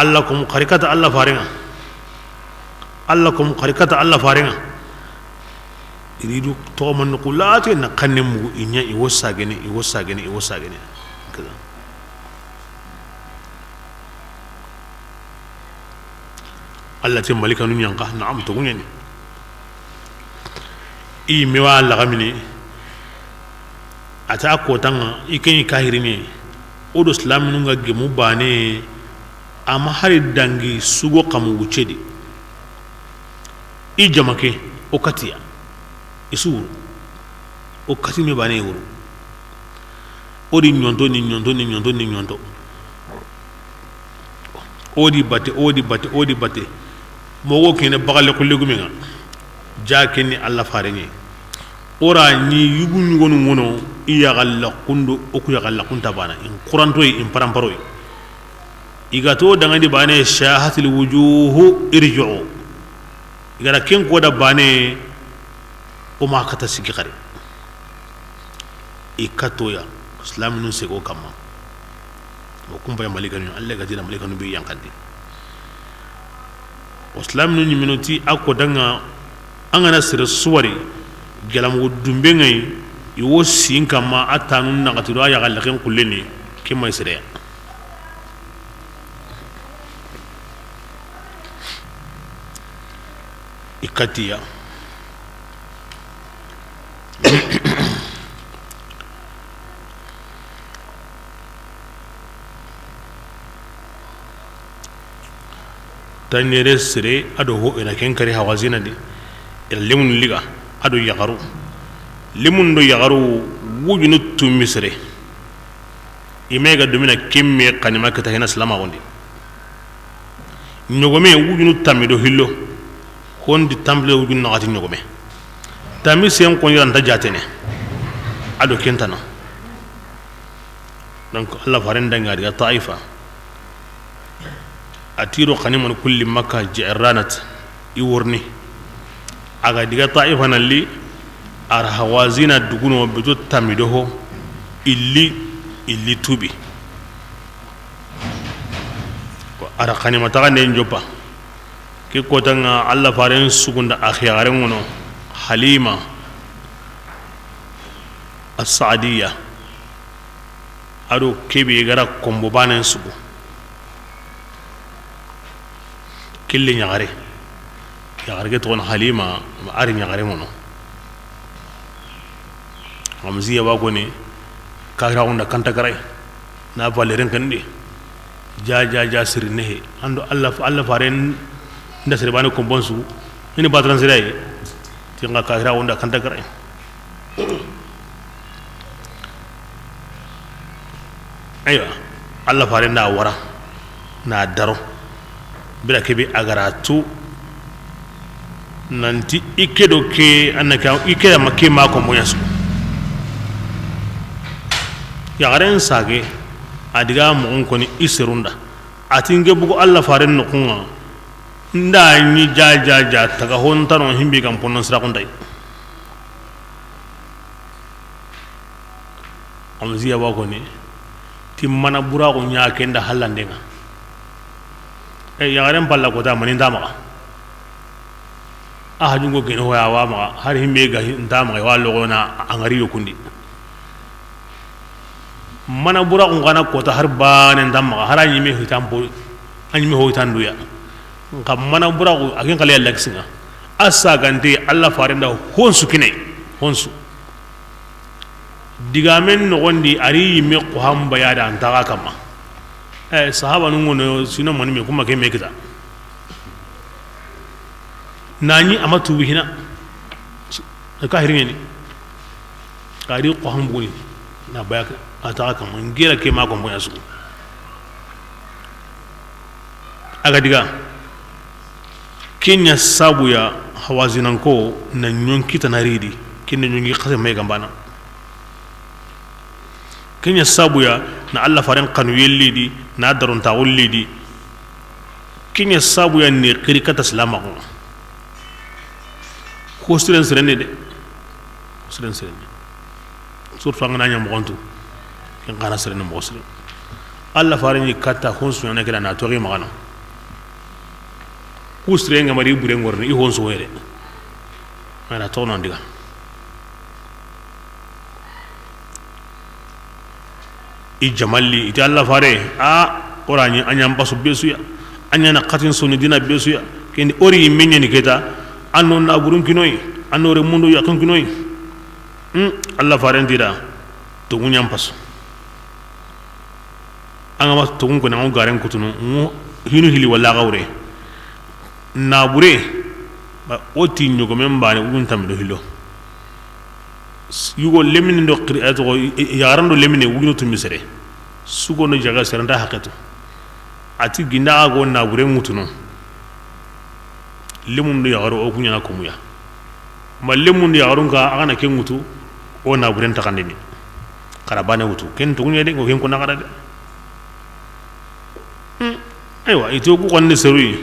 allakum qarikata alla farenga allakum qarikata alla farenga iridu to man qulati na kanemu inya i wosagene kaza Allah te malika nu yanka na'am to gunyani i mewa la gamini ata ko tanga iken kahirini odo islam nu nga gemu bane ama hari dangi sugo kamu wucedi i jamake o katiya isuru o kati me bane wuru odi nyonto odi bate mogo kene bagale ko legumenga jakeni alla farenye ora ni yugu ngonu ngono iya galla kundo o ku ya galla kunta bana in quranto in paramparo igato danga di bane shahatil wujuhu irji'u igara ken ko da bane o ma kata sigi khare ikato ya islam nun sego kama o kumba ya malika nun alle gadina malika nun bi yankandi islam nun minuti akko danga angana sir suwari galam wudumbe ngai iwo sin kama atanun na gatido ya galla ken kulleni kemay sire ikatiya tanere sire ado ho ina ken kari hawazina di limun liga ado yagaru limun do yagaru wujunu tumisre imega domina kimme kanima kata hina salama wondi nyogome wujunu tamido hillo hondi tamble wujunu nagati nyogome tami sen ko yanta jatene ado kentana donc Allah farenda ngari ga taifa atiro khaniman kulli makka jiranat iworni aga diga taifa nalli ar hawazina duguno beto tamido ho illi tubi ko ara khanima taga ne njopa ke ko tanga Allah faren sugunda akhiyare ngono halima as-saadiyya ado kebe gara kombo banen sugu kille nyagare ke ton halima ma ari nyagare mono amziya ba ko ne kagra onda kanta garay na valeren kandi ja sirne ando Allah faren ndasre bane ko bonsu ni batran siray tinga kagra onda kanta garay aywa Allah faren na wara na daro bila kebe agaratu nanti ikedo ke anaka ikeda make ma ko moyasu ya garen sage adiga mo on koni isirunda atinge bugo Allah faren no kunga nda ni ja taga hontano himbi kam ponnon sira kondai amziya ba ko ni timmana bura ko nya kenda halandenga ya garen palla ko ta manin dama jungo ke no ya wa ma har himbe ga ndama wa logo na angari yokundi mana bura ko ngana ko ta har banen dama harani me hitambo anyi me hoitandu ya ngam mana bura ko akin kala yalla kisinga asa gante Allah farenda honsu kinai honsu digamen no gondi ari me ko hamba ya da antaka kama sahaba nu ngono sino mani me kuma ke me kita nani amatu bihina ka hirini kari ko hambuni na baya ataka kama ngera ke ma ko mo yasu aga diga kenya sabu ya hawazinan ko na nyon kita na ridi kinne nyongi khase me gambana kenya sabu ya na Allah faran kanu yellidi na daron ta wallidi kenya sabu ya ne kirikata salama ko student serene de student serene surtout ngana nyam gontu ken kana serene mo sere Allah faran yi kata honsu ne kala na tori magana kusre nga mari bure ngorni I hon so wede ana to non diga I jamalli ita Allah fare orani anyam basu besuya anyana qatin sunu dina besuya kendi ori menye ni keta anno na burun kinoy anno re mundu yakun kinoy Allah fare ndira to munyam pasu anga ma to ngun ko na ngaren kutunu hinu hili wala gawre na bure ba oti nyugo membane ugun tamdo hilo yugo lemine ndo qira'atu yarando lemine wugino to misere sugo no jaga seranda hakatu ati ginda go na bure mutuno lemun do yaro o kunya na komuya ma lemun do yaro ka agana ken mutu o na bure takandini karabane mutu ken to kunya de go ken ko na kada de aywa ito ku konne serui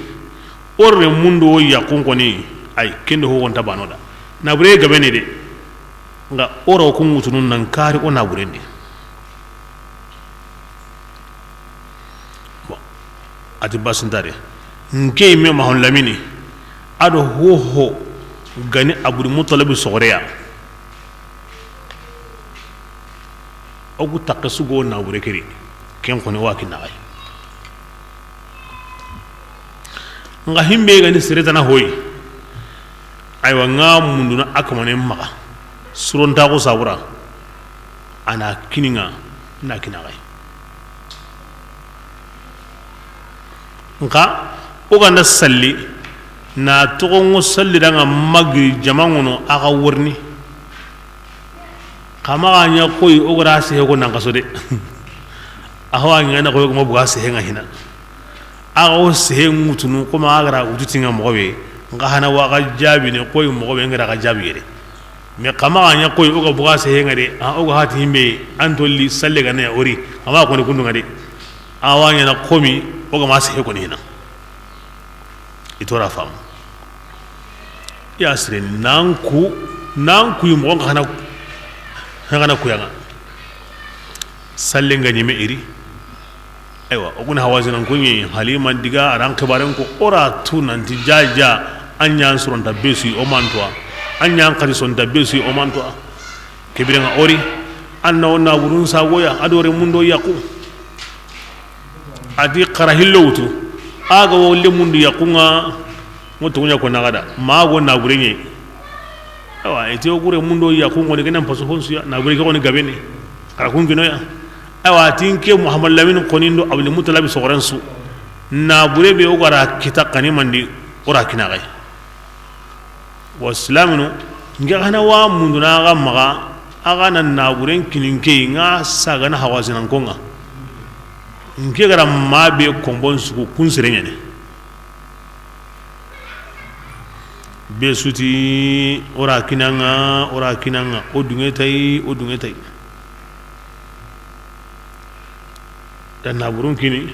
orre mundo ya kun koni ay kendo ho wonta banoda na bure gabene de nga oro ko mutunun nan kari o na bure ni bon ati basindare nke me ma hon lamini ado ho gani abul mutalib sogreya ogu takasugo na bure kiri ken koni wakina ay nga himbe gani siretana hoy aywa nga munduna akamane maka suronta ko sabura ana kininga na kinagai nka o ganda salli na togongo salli danga magri jamangono aga wurni kama anya koy o gara se ko nan kaso de ahwa ngana ko mo buga se nga hina aga se mutunu ko ma agara ututinga mobe nga hana wa ga jabi ne koy mobe ngara ga jabi yede me kama anya koy o ga buga se nga de o ga hati himbe antolli salle ga ne ori ama ko ne kundu ngade awanya na komi o ga ma se ko ne hina itora fam ya sire nanku mo ga hana kuyanga salle nga nyime iri aywa oguna hawazina kunyi halima diga aran kibaren ko ora tunan ti jaja anyan suronta besu o mantwa anyan kadi sonta besu o mantwa kibirenga ori anna wonna burun sagoya adore mundo yaqu adi qarahillowtu aga wolle mundo yaqunga moto kunya ko nagada mago na burenye aywa eti ogure mundo yaqu ngoni kenan paso honsu na bureke ko ni gabeni kala kungino ya aywa tinke muhammad lamin qonindo abul mutalabi sogoransu na burebe ogara kita kani mandi ora kinagai waslaminu ngana wa munduna ga maga aga nan na buren kininke nga saga na hawazinan konga nke gara mabe kombon su kun serenya ne besuti ora kinanga odungetai dan na burun kini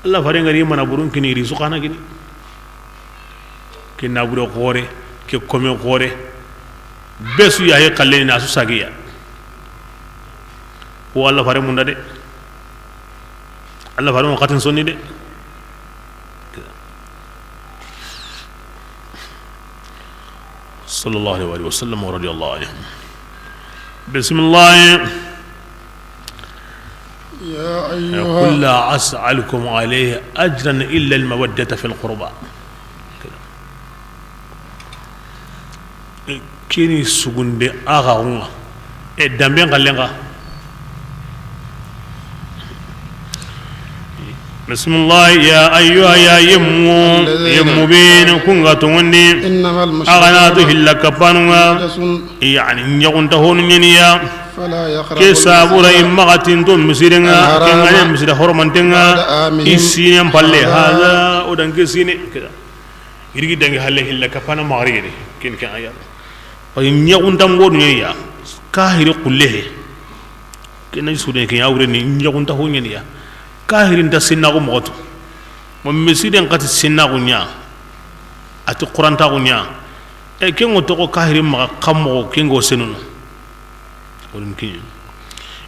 Allah fare ngari mana burun kini risu kana kini ke na buro gore ke kome gore besu ya he kalle na su sagiya o Allah fare mun de Allah fare mo khatin sonni de sallallahu alaihi wasallam wa radiyallahu anhu bismillah يا أيها قل لا أسألكم عليه أجرا إلا المودة في القربى كيني سجند أغاونا دمبين قلنا بسم الله يا أيها يا يمو بين كونغا توني أغناته لك بانوا يعني يكون تهون ينيا كسابورا إمغاتين توم مسيرنا كنا مسير هرمانتنا إسيني بالله هذا ودن كسيني كذا يريد دعك هله هلا كفانا ماريني كن كأيام وإن يكون تمغون ينيا كاهير كله كنا يسودن كنا أورني إن يكون تهون ينيا كاهير تسينا كمغتو ومسيرن قت سينا كنيا أتو قرآن تاكنيا كن غتو كاهير مغا كمغو كن غسنون ولكن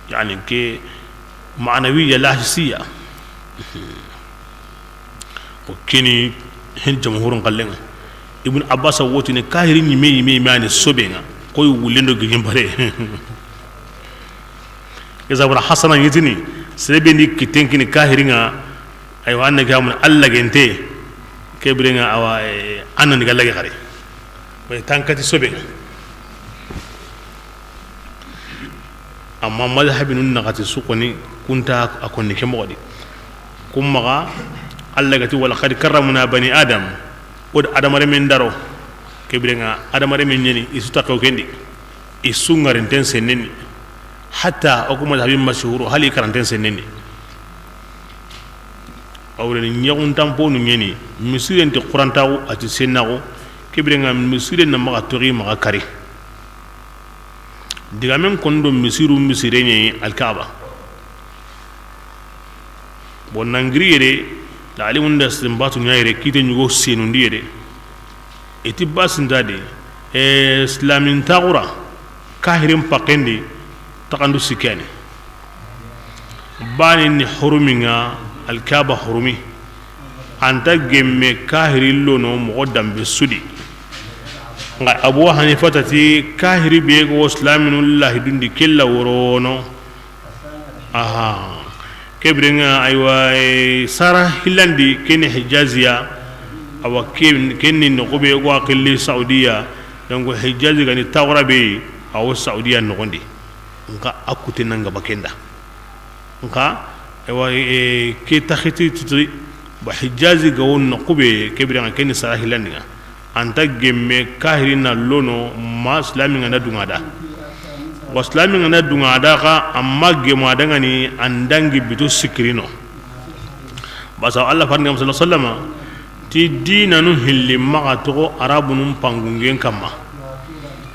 يعني كي معنوية لا حسية وكني hen jamhurun kallenga ibn abbas woti ne kahiri ni me mani sobenga koy wulendo gigin bare yazabra hasana yitini sebe ni kitenki ni kahiringa ay wanna gamun alla gente kebrenga awa anan ga lagi xare bay tankati sobenga amma madhhabin naqati suqoni kunta akonni ke modi kumma alla gati wala qad karramna bani adam od adamare min daro kebrenga adamare min nyeni isuta ko kendi isungaren ten seneni hatta okuma madhhabin mashhur hali karanten seneni awre nyagun tampo nu nyeni misiren te qur'antawo ati sennago kebrenga misiren na maga tori maga kari diga men kondo misiru misireni alkaaba bon nangri yere la alimun da simbatu nyaire kite nyugo senu ndiyede eti basindade islamin taqura kahirim pakendi takandu sikani bani ni huruminga alkaaba hurumi anta gemme kahiri lono muqaddam bisudi nga abu hanifa tati kahiri be go islaminullah dundi kella worono aha kebrenga aywa sara hilandi kene hijaziya awa kenni nogobe go akili saudiya donc hijazi gani tawra be aw saudiya nogondi nka akute nanga bakenda nka aywa ke takhiti tutri ba hijazi go nogobe kebrenga kenni sara hilandi anta gemme kahirina lono ma islami ngana dungada waslami ngana dungada ka amma gema dangani andangi bitu sikrino basa Allah farni sallallahu alaihi wasallam ti dinanu hilli maga to arabunum pangungen kama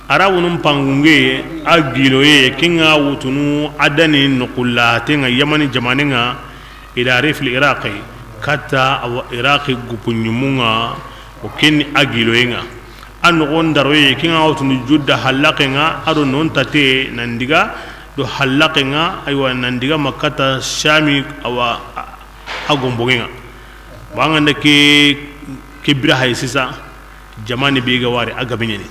arabunum pangunge agiloye kinga wutunu adani nukullate nga yamani jamaninga ila rifli iraqi kata aw iraqi gupunyumunga okenni agiloyenga anu gondaroye kinga wutunu judda halakenga ado non tate nandiga do halakenga aywa nandiga makata shami awa agombonga bangande ke birahay sisa jamani biga wari agabinyeni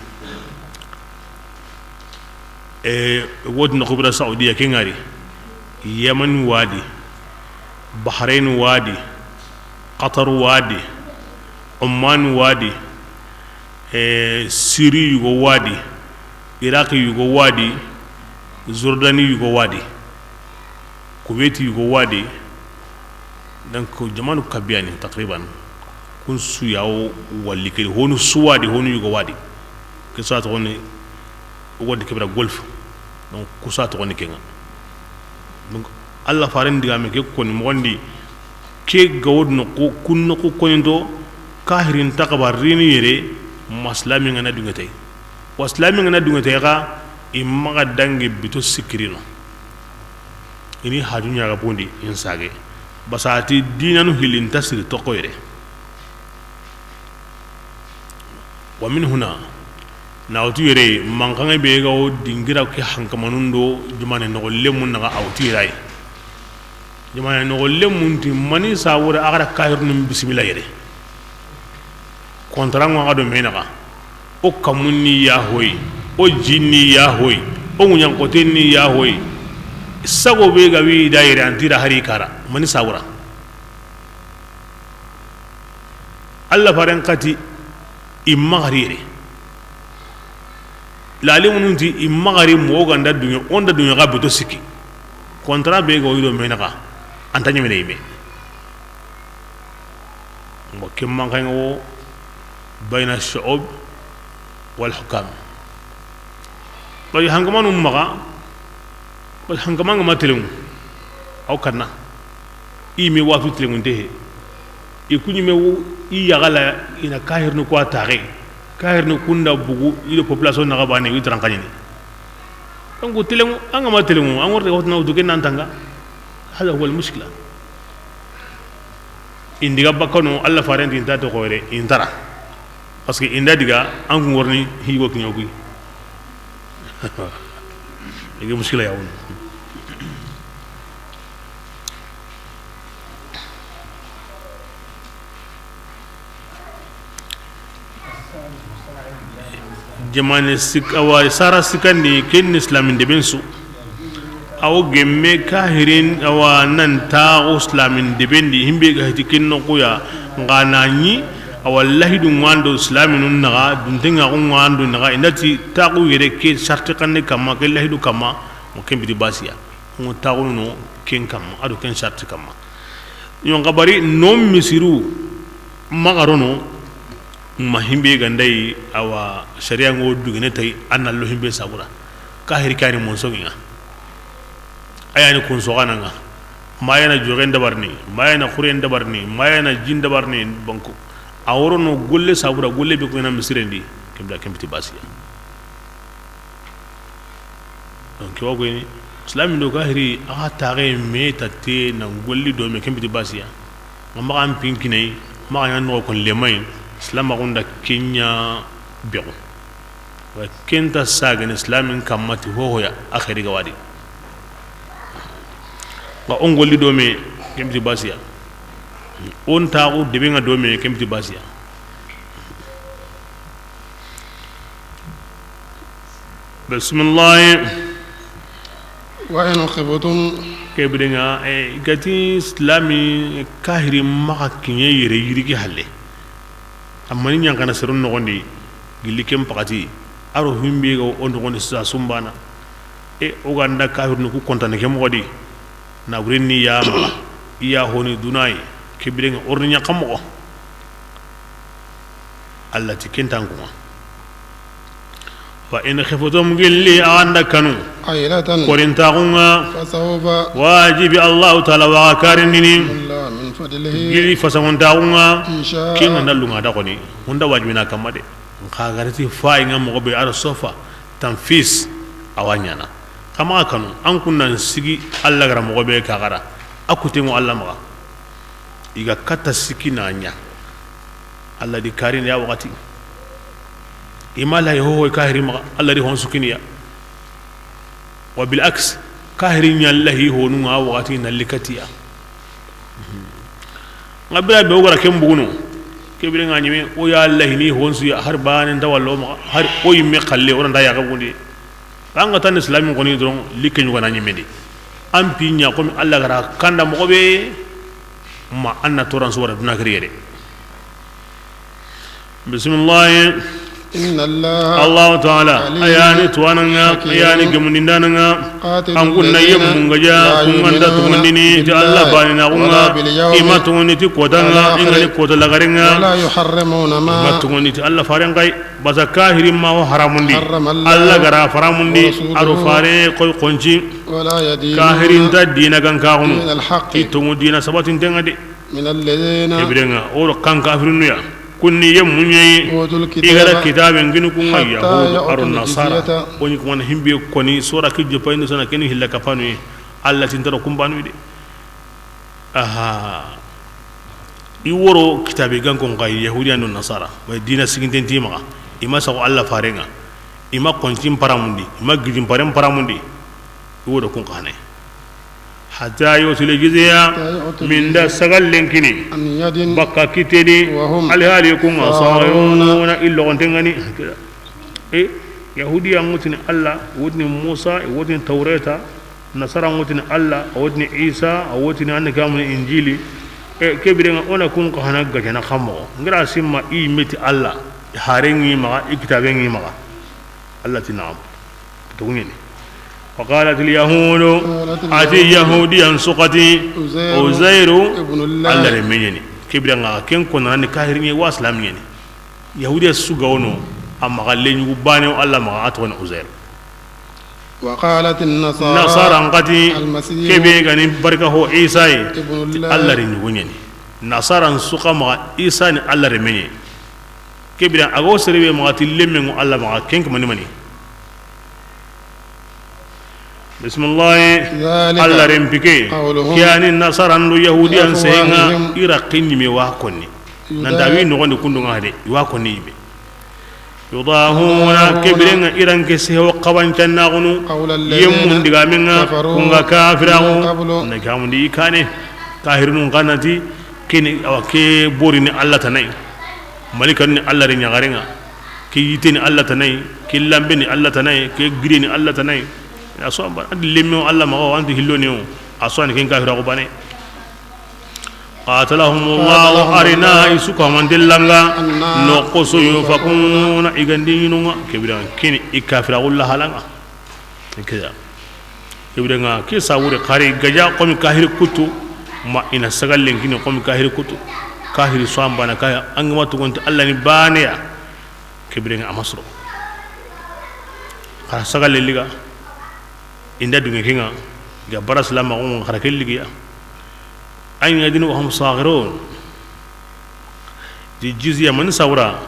wodna khubra saudiya kengari yaman wadi bahrain wadi qatar wadi oman wadi Syrie yugo wadi Iraq yugo wadi Jordani yugo wadi Kuwait yugo wadi donc jamanu kabiani takriban kun suyawo walli ke honu suwadi honu yugo wadi ke sa to ne wodi ke bra golf donc ku sa to ne kenga donc alla faran diga me ke ko ni mondi ke gawod no ko kun no ko kondo kahirin takabar rini yere maslami ngana dungatay waslami ngana dungatay ga imma dangi bito sikirino ini hajunya ga bondi insage basati dinanu hilin tasir to koyre wa min huna nawtu yere mankanga be ga o dingira ke hankamanundo jumane no lemun na awti ray jumane no lemun ti mani sawura agara kahirnum bismillah yere contrat ngo ado menaka o kamunni ya hoy o jinni ya hoy o munyan kotenni ya hoy sago be ga wi daire antira hari kara mani sawura alla faran kati imma harire lalimun ti imma gari mo ganda dunya onda dunya ga beto siki contrat be ga wido menaka antanya mene ime mo kemman kan wo بين الشعوب والحكام باي هانغمان مغا باي هانغمان ما تلم او كنا ايمي وافي تلم انتهي يكوني مو اي يغلا ina kahir no kwa tare kahir no kunda bugu ile population na gabane wi trankani donc télé anga ma télé an worte hotna do ken antanga hada huwa almushkila indiga bakano alla farenti inta to gore intara parce que inda diga an ngorni higo kinyogi ege mushkila ya won jamane sik awa sara sikandi ken islamin de bensu aw gemme kahirin awa nan ta islamin de bendi himbe ga hitikin no kuya ngananyi awallahi dum wando islamin naga dum tenga on wando naga indati ta ku yere ke sharti kanne kama ke lahi du kama mo ken bidi basiya mo ta no ken kama adu ken sharti kama yon gabari non misiru magarono mahimbe gandai awa sharia ngo dugene tay annal lo himbe sabura kahiri kani mon songa ayani kun sogana nga mayana jogen dabarni mayana khuren dabarni mayana jin dabarni banko awrono golle sabura golle be ko na misirendi kemda kembiti basiya donc wago ni islam do kahiri aha tare me tatte na golli do me kembiti basiya ngamba am pinkinai ma yan no kon lemay islam agunda kenya bi'u wa kenta sagan islamin kamati hoya akhiri gawadi wa on golli do me kembiti basiya on taxu debe nga do me kembiti basiya bismillah wa in khibtum kebidenga gati islami kahiri maka kinye yere yirigi halle amma ni nyankana serun no gondi gilli kem pakati aro himbe go on gondi sa sumbana o ganda kahir no ku kontane kem godi na burenni ya ma iya honi dunai kebidenga orni nyakam ko Allah tikentan ko fa in khiftum gilli anda kanu aylatan korintaunga fasawfa wajibi Allah taala wa karinini Allah min fadlihi gili fasangontaunga insha kinga nalunga da koni hunda wajibina kamade khagarati fa inga mo be ara sofa tanfis awanyana kama kanu an kunnan sigi Allah gara mo be kagara akute mo Allah maga iga kata sikina nya Allah di karin ya wakati imala ho kahiri maga Allah di hon sukiniya wa bil aks kahiri nya Allah ho nunga wakati nalikatiya ngabira be ogara kembuno kebire ngani me o ya Allah ni hon su ya harban ndawallo ma har o yimme khalle o nda ya gabundi anga tan islamin ko ni don likenyu ko nanyi mendi am pinya ko mi Allah gara kanda mo be ma anna toran so wara duna kriyede bismillah inna Allah ta'ala ayani tuwananga ayani gemundindananga an kunna yemmu ngaja kunganda tumandini ti Allah bani na kunga imatuni ti kodanga ingani kodala garenga la yuharrimuna ma imatuni ti Allah farengai bazakahirim ma haramundi Allah gara faramundi aru fare koy konji wala yadi kahirin ta dina ganka hunu ti tumu dina sabatin tengade min alladhina ibrenga oro kan kafirunu ya kunni yemunye igara kitabe nginu kunga yahudu aron nasara woni ko wana himbe koni sura kijje payno sana keni hilla kafanu alla tintaro kumbanu de aha i woro kitabe ganko ngai yahudi anu nasara way dina siginten tima ima sa ko alla farenga ima kontim paramundi ima gijim parem paramundi i woro kun kane hatta yutul jizya min da sagal lenkini bakka kitedi alhalikum asayuna illa gontengani yahudi amutini Allah wotni Musa wotni Taurata nasara wotni Allah wotni Isa wotni annaka mun injili kebirenga ona kun ko hanaga kana khamo ngira simma i meti Allah harengi ma ikitabengi ma Allah tinam to ngene وقالت اليهود أتي يهوديا سقطي عزير الله رميني كبرنا كن كنا نكاهرني واسلامني يهوديا سوغونو أما قالين يباني الله ما أتونا عزير وقالت النصارى نصارى انقتي كبيغاني بركه هو عيسى الله رميني نصارى سوقا ما عيسى الله رميني كبرنا أغوص ربي ما تلمي الله ما كنك مني بسم الله الله رمبكي كيان النصارى اندو يهوديان سينا يرقني مي واكوني ننداوي نغوني كوندو غادي واكوني بي يضاهون كبرين إيران كسيو قوان تناغنو يمون دغامنا كونغا كافراغو نكامون دي كاني كاهرنون قناتي كيني او كي بوريني الله تناي ملكني الله ري نغارينغا ki yiteni Allah tanai ki lambeni Allah tanai ki girini Allah tanai aso ba limmo Allah ma o anti hilloni o aso an ken kafira ko bane qatalahumullahu arina isuka mandillanga no qoso yufakuna igandinu kebira kini ikafira ulla halanga kida kebira nga ki sawure khari gaja ko mi kahir kutu ma ina sagallen kini ko mi kahir kutu kahir swamba na kaya angama to gonta Allah ni bane ya kebira nga amasro khara sagallen liga inda dunga kinga ga baras lama on khara kelliga أين يدين وهم صاغرون دي جزية من سورة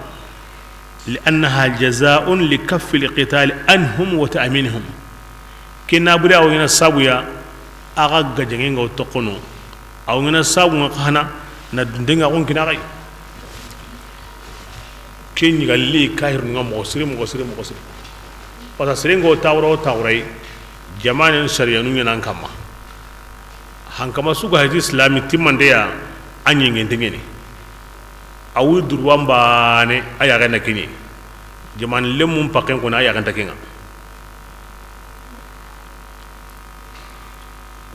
لأنها جزاء لكف القتال عنهم وتأمينهم كنا برا أو ينا سابويا أغاق جنين أو تقنو أو ينا سابو قهنا ندندن أغون كنا غي كين يغلي كاير نغم مغسري وتسرين غو تاوري جمان شريانو ينان كما hankama suga haji islami timmande ya anyi ngentengeni awu durwamba ne aya gana kini jaman lemum paken ko na aya ganta kinga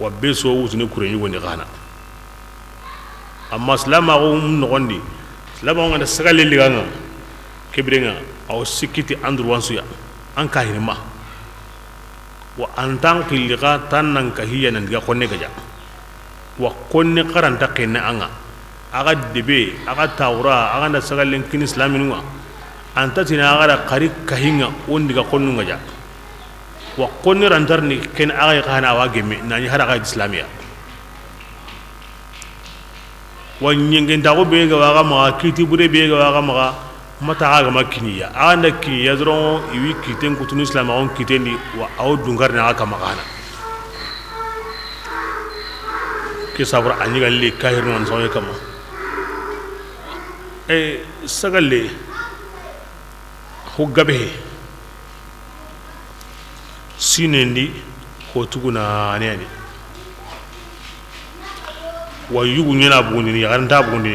wa beso wutune kureni woni gana amma islama ko no gondi islama ngada sagale liganga kebrenga aw sikiti andur wansuya an kahirma wa antan qilqa tanan kahiya nan ga konne gaja wa konni qaranta qinna anga aga debe aga tawra aga na sagalen kin islamin wa anta tina aga qari kahinga wondi ga konnu ngaja wa konni rantarni ken aga qana wa gemme nani haraga islamiya wa nyingen dago be ga waga ma kiti bude be ga waga ma mata aga makiniya aga na kiniya zron iwi kiten kutun islam on kitendi wa aw dungar na aka magana ke sabra anyiga le kahir non so kama sagalle ho gabe sinendi ho tuguna ne ani wa yugu nyana bugundi ni garanta bugundi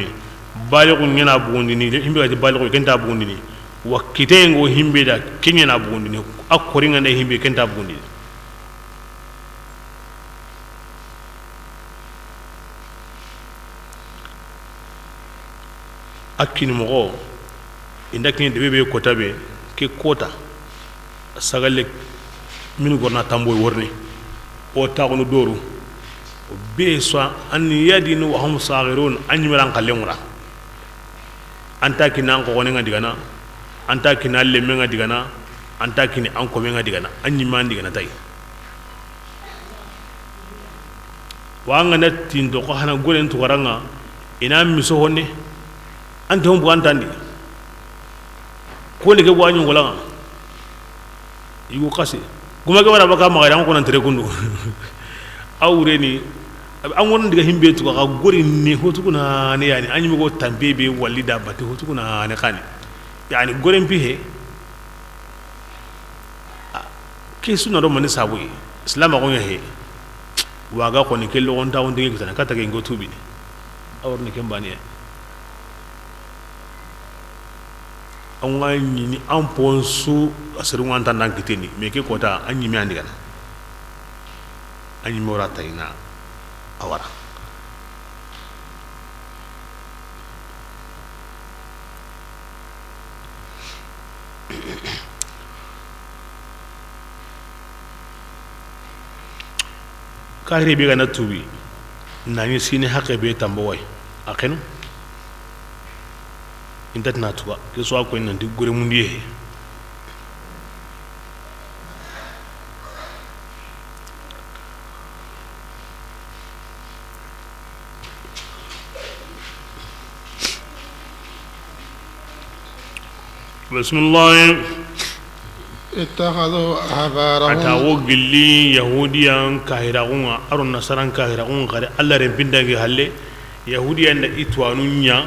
bali ko nyana bugundi ni himbe ga bali ko kenta bugundi ni wa kitengo himbe da kinyana bugundi ni akkoringa ne himbe kenta bugundi ni akini mogo indakini debe kota be ke kota sagale min gorna tamboy worni o tagono doru o be so an yadinu wa hum saghirun an yimaran kallemura anta kinan ko woni ngadigana anta kinan lemme ngadigana anta kini an ko men ngadigana an yiman digana tay wa ngana tindo ko hana golen to waranga ina miso honne ante hum buantandi ko le ke wanyu ngola yugo kasi guma ke wara baka magara ko nan tere kundu awre ni an won diga himbe to ka gori ni hotu kuna ne yani anyi go tambe be walida bate hotu kuna ne khani yani goren bihe ke suna do mani sabu islam ko he waga ko ni kello on ta on dingi tan kata ke ngotu bi awr ni kembani an wani ni an ponsu asirin wanta nan kiteni me ke kota an yi mi andiga an yi mora tayina awara kahire be gana tubi nani sini hakke be tambawai akenu indat na tuba ke so akoy nan di gore mun die bismillah اتخذوا أحبارهم أتاوغلي يهوديان كاهراغون أرون نصران كاهراغون غير الله ربندانغي هالي يهوديان إتوانونيا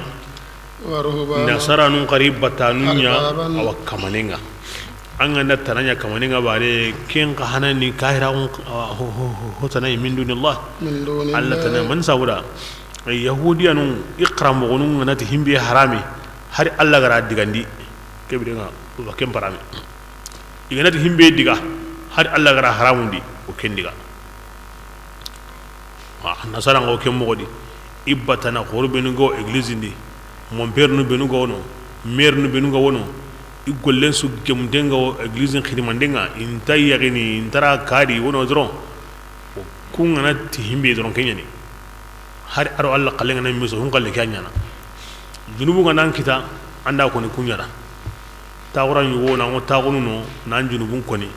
nasara nun qarib batanunya aw kamanenga anga na tananya kamanenga bare ken ka hanani kahira ho tanay min dunillah alla tanay man sawra yahudiyanu iqram gonun na himbi harami hari alla gara digandi kebrenga wa kem parame iganati himbe diga har Allah gara haramundi o ken diga nasara ngo kem mo di ibbatana qorbenu go église ndi mon père nu benu go no mère nu benu go wono igollen su gem denga o église khirimandenga inta yagini intara kadi wono dron ku ngana ti himbe dron kenyani har aro Allah kallenga na miso hun kalle kanyana junubu ngana kita anda ko ni kunyara tawran yugo na ngo tagunu no nan junubun ko ni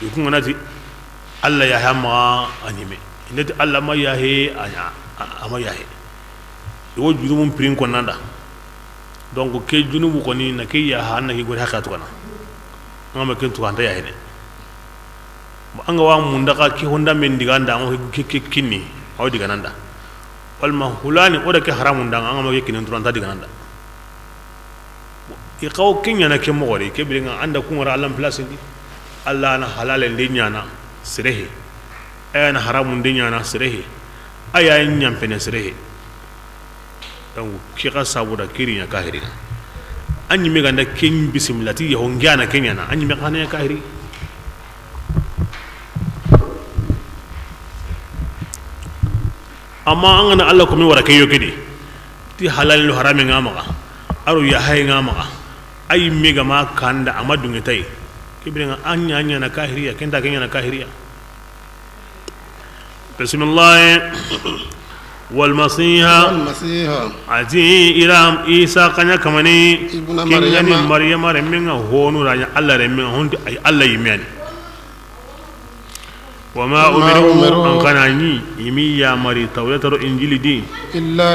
ku ngana ti Allah ya hamma anime inati Allah ma ya he anya ama ya he yo junubun prin ko nanda donc ke junubu ko ni na ke ya hanna ki go hakatu kana ngama ken to anda ya he ne anga wa munda ka ki honda men diganda ngo kinni aw digananda walma hulani oda ke haramun dan anga ma ke kinin turanta digananda i qaw kinya na ke mogori ke bilinga anda ku ngara Allah place ndi Allah na halal ndi nyana sirehe ayana haramun ndi nyana sirehe aya nyam pene sirehe donc ki ka sabuda kirinya kahiri anyi me ganda ken bismillati ya hongiana kenya na anyi me kana kahiri amma angana Allah ko mi wara kayo kedi ti halal lu harami ngama aro ya hay ngama ay mega ma kanda amadu ngitai kibrenga anya na kahiriya kenda kenya na kahiriya bismillah wal masiha ati ila isa kanya kamani kingani maryama remenga honu ranya Allah remenga hondi ay Allah yimani وما أمروا أن كانوا يميا مري تويتر إنجيل دين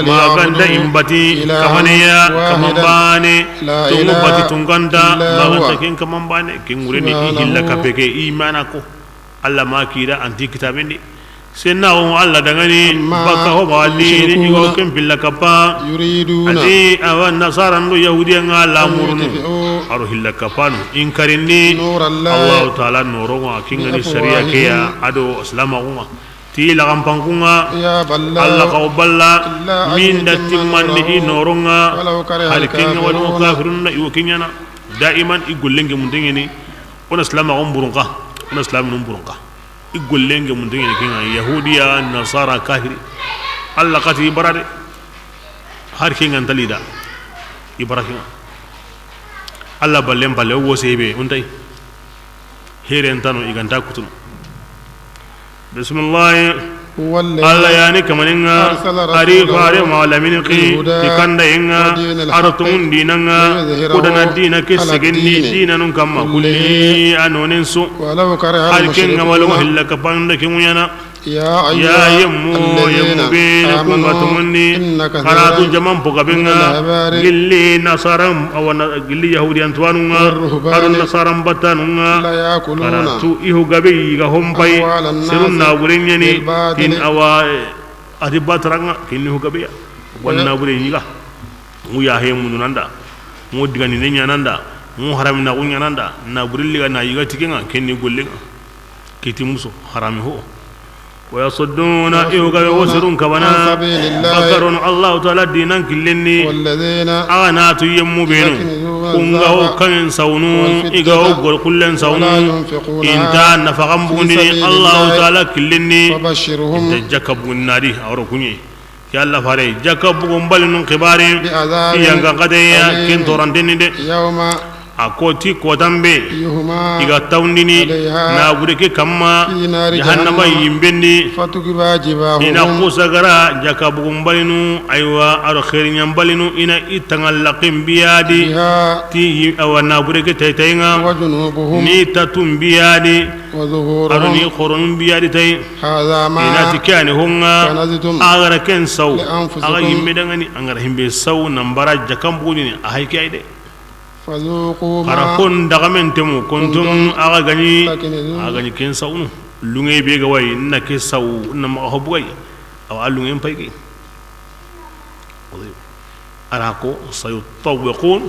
ما كان دا إمبتي كمانيا كمانباني تونغبتي تونغاندا ما كان تكين كمانباني كينغوريني إلا كبكي إيمانكو الله ما كيدا أنتي كتابيني سناو الله دغني بكاو بالي نيغو كم بلا كبا أتي أوان نصارى يهودي الله مرن aro hilla kapanu inkarindi Allah taala noro kingani sharia keya ado islama kuma ti la kampangunga Allah ka balla min datimman ni noronga halikinga wal kafirun yukinyana daiman igullenge mundengeni ona islama umburunga ona islam numburunga igullenge mundengeni kinga yahudiya nasara kahiri Allah kati barade har kinga dalida ibrahim Allah ballen balle wo sebe untai heren tano iganta kutun bismillah Allah yani kamaninga ari fare malamin qi tikanda inga artun dinanga kudana dina kesegendi dinanun kamma kulli anonensu alkenga walu hilla kapanda kimuyana ya yemmu bin kungatumni karatu jaman pokabenga gilli nasaram awana gilli yahudi antuanunga arun nasaram batanunga karatu ihu gabe ga hompai sirunna burenyani tin awa adibatranga kinni hu gabe wanna burenyiga mu ya hemu nanda mu digani nenya nanda mu haramina kunya nanda na burilliga na yiga tikenga kinni gollinga kiti muso harami ho ويصدون إيوغا وسرون كبنا فكرون الله تعالى دينا كلني أغنات يمو بينو كنغاو كن سونو إيغاو قول كلن سونو إنتا نفقم بوني الله تعالى كلني إنتا جاكبون ناري أوروكوني يا الله فاري جاكبون بالنون كباري إيانغا قديا كن تورانتيني دي akoti kotambe iga tawndini na bureke kamma jahannama yimbendi ina kusagara jakabugum balinu aywa aro khairin balinu ina itangal laqim biyadi ti awana bureke taytaynga ni tatum biyadi aro ni khoron biyadi tay ina tikani honga agara ken saw aga yimmedangani angara himbe saw nambara jakambuni ahayki ayde Parakon dagamen temu kontum aga gani ken saunu lunge be ga way na ke saw na ma hobu gay aw lunge pay gi arako sayutawqun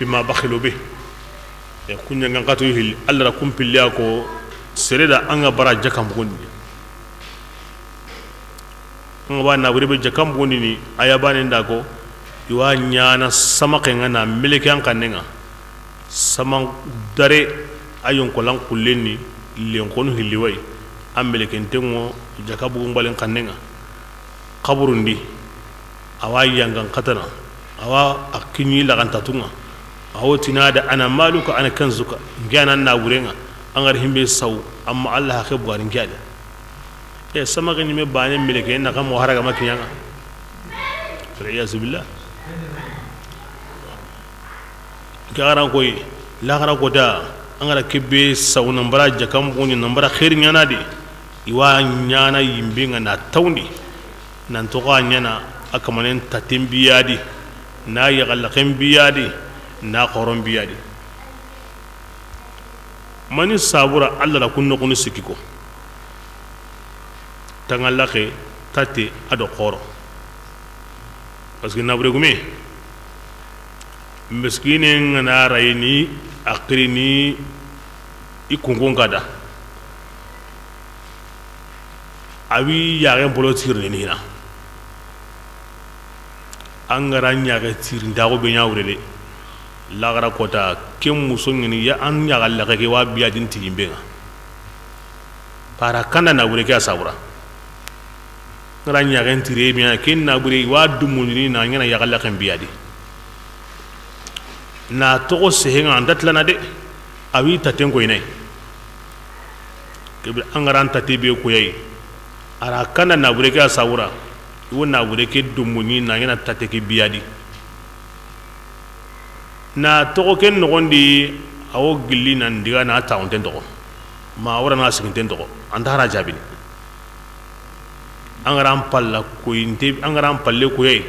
bima bakhilu bi e kunya ngatu hil alla kumpilya ko sereda anga bara jakam gondi ngaba na wuri be jakam gondi ni ayabane ndako iwa nyana sama kenga na miliki an kanenga saman dare ayon kolan kullenni len konu hilliwai ambele kentengo jakabu ngbalin kannenga kaburundi awa yangan katana awa akinyi lagan tatunga awo tinada ana maluka ana kanzuka ngana na wurenga angar himbe saw amma Allah ha khabu garin kyade sama gani me bane mileke na kam wahara ga makinyanga riyaz billah garan koy la gara koda angara kebe saw nambara jakam boni nambara khair nyana de iwa nyana yimbinga na tawndi nan to ga nyana akamanen tatim biyadi na yagalaqen biyadi na qoron biyadi mani sabura Allah la kunno kunu sikiko tangallaqe tate ado qoro parce que nabre gume miskine ngana rayni akrini ikungon kada awi yaren bolo tirni ni na angara nyaga tirinda ko be nyawrele lagara kota kem musongini ya an nyaga lage wa biya din timbenga para kana na bure ka sabura ngara nyaga tire biya ken na bure wa dumuni na ngana ya lage biya di na to sehenga andatla na de awi taten ko inai kebe angara tatebe ko yayi ara kana na bure ka sabura wona wure ke dumuni na ngana tateke biya di na to ken no gondi awo gilli nan diga na taunten to ma wora na siginten to andara jabini angaram palla ko inte angaram palle ko yey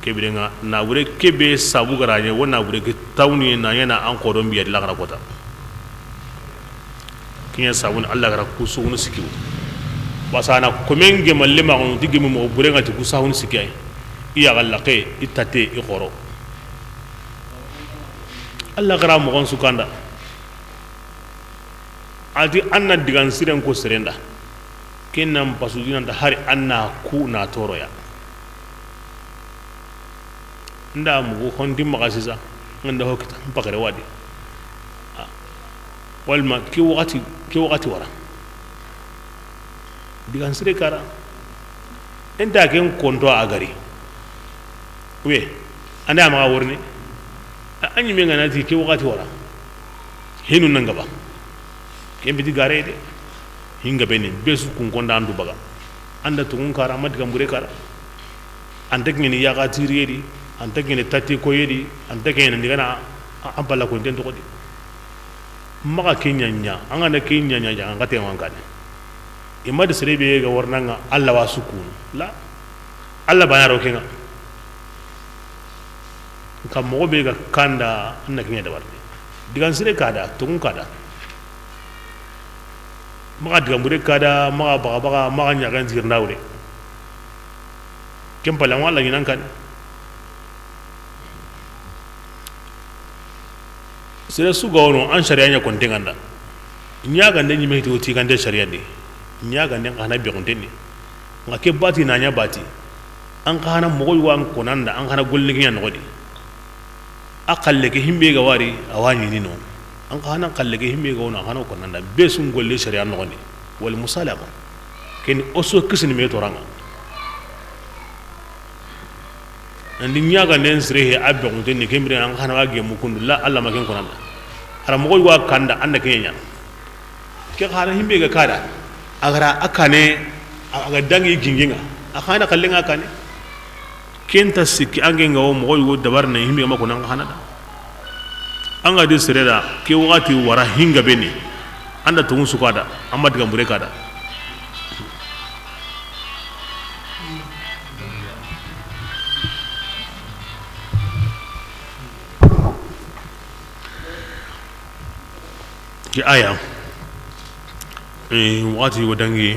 kebirenga na wure kebe sabu garaje wona wure ke tawni na yana an ko don biya la gara kota kinya sabun Allah gara kusu unu sikiu basana komenge mallema on digimi mo burenga ti kusa unu sikai iya galaqe itate i khoro Allah gara mo gon sukanda adi anna digan siren ko serenda kennam pasudina da hari anna ku na toroya nda mu hondi magasisa nganda hokita mpakare wadi walma ki wakati wara digan sire kara enta ken konto agari we anda ma worni anyi me ngana ti ki wakati wara hinu nangaba kembe di gare de hinga beni besu kun konda andu baga anda tungun kara madiga mbure kara anda ngini yaga tiriyedi anda ngini tati ko yedi anda ngini ndigana ambala ko ndento ko di maka kinyanya anga na kinyanya janga ngate wangane imad serebe ga warnanga Allah wa sukun la Allah bayaro kenga kam mo be ga kanda anna kinya da warde digan sire kada tungun kada maka diga mbure kada maka baga maka nyaga nzirnawre kempala wala nyinan kan sira su ga wono an sharia nya kontenganda nyaga ndenyi mehti oti gande sharia de nyaga nden kana be konteni ngake bati na nya bati an kana mogoy wan konanda an kana golle nya ngodi akalle ke himbe ga wari awani ni no an kana kalle ke himbe ga wono kana konanda be sun golle sharia ngodi wal musalama ken oso kisni me toranga andi nyaga nen sire abbe konteni kembre an kana ga gemu kundu la Allah maken konanda ara mogoy wa kanda anda kenya ke kana himbe ga kada agara akane aga dangi ginginga akana kallenga akane kenta sikki angenga o mogoy wo dabar na himbe ma kunan hana da anga de sereda ke wati wara hinga beni anda tungu sukada amma diga mbure kada ki aya wati wadangi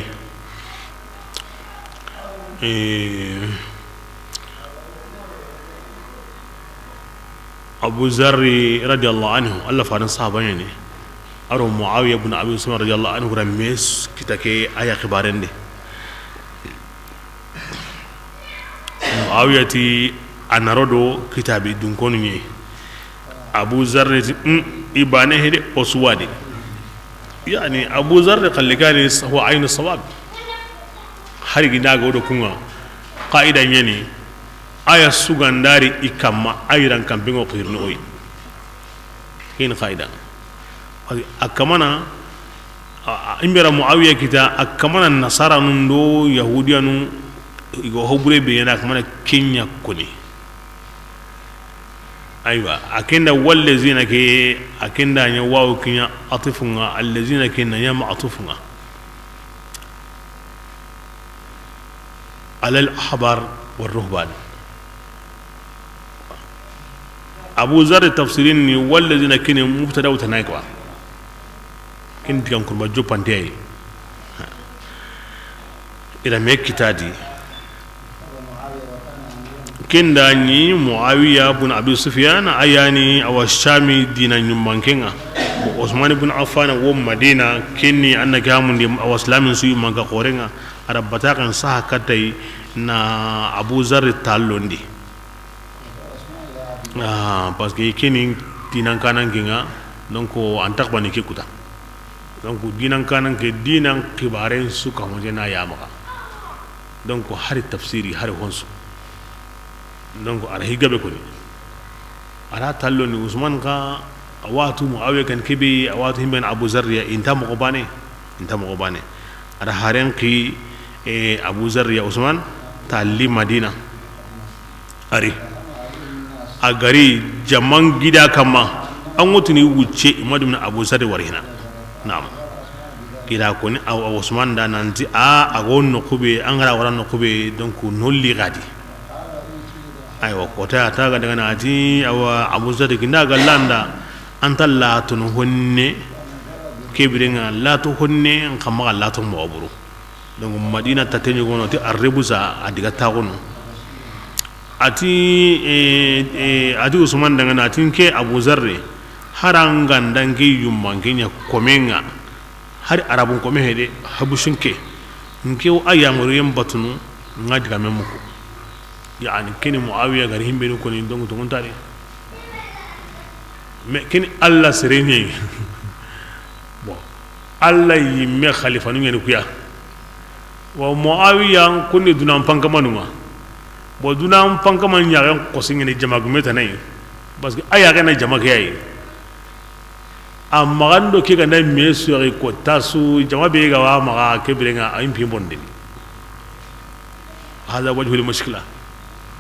Abu Zarri radiyallahu anhu Allah faran sahabanya ne aro Muawiya ibn Abi Sufyan radiyallahu anhu rames kitake aya khibarende Muawiya ti anarodo kitabi dun konu ni abu zarri ibane hede oswadi yani abu zarri qallikani huwa aynu sawab hari gina ga do kunga qaida nyani aya sugandari ikamma ayran kampingo qirno oy kin qaida akamana imbera muawiya kita akamana nasara nundo yahudiya nu igo hobure be yana akamana kenya kuni aywa akenda wallazina ke akenda nya wawu kinya atifunga allazina kinna yama atifunga على الأحبار والرهبان أبو ذر تفسيرين والذين كانوا مبتدأ وتنايكوا كنت كان كل مجوب بانتي إلى مكتادي كن داني معاوية بن أبي سفيان أياني أو الشامي دينا نيمانكينا عثمان بن عفان ومدينة كني أنا كامون دي أو إسلام سوي مانكا قورينا arabata kan saha katai na abu zarri talondi parce que kini dinan kanan ginga donc antak bani ke kuta donc dinan kanan ke dinan kibaren su kamo jena yamaka donc hari tafsiri hari honsu donc ara higabe ko ni ara talondi usman ka awatu muawiya kan kibi awatu himben abu zarri inta mo bane ara haren ki abu zarri ya usman tali madina ari agari jaman gida kama an wutuni wuce madumna abu zarri warina na'am kida ko ni usman da nanti agon no kube an gara waran no kube donc nolli gadi aywa ko ta ga daga nati abu zarri kinda ga landa an talla tun honne kebiringa latu honne an kama latu mawburu donc madina tatenyo gono ti arrebuza adiga tagono ati usman daga na tinke abu zarre harangan dange yummangenya komenga har arabun kome hede habushinke nke o ayamuru yem batunu ngadiga memuko yani kini muawiya gari himbe ko ni donc to ngontare me kini alla sereni bon alla yimme khalifa nu ngene kuya wa muawiya kunni dunan pankamanuma bo dunan pankaman yaran kosingene jamagumeta nay parce que aya kana jamaga yayi amma gando ke ganda mesuri ko tasu jamabe ga wa maga kebrenga ayim pimbonde hada wajhul mushkila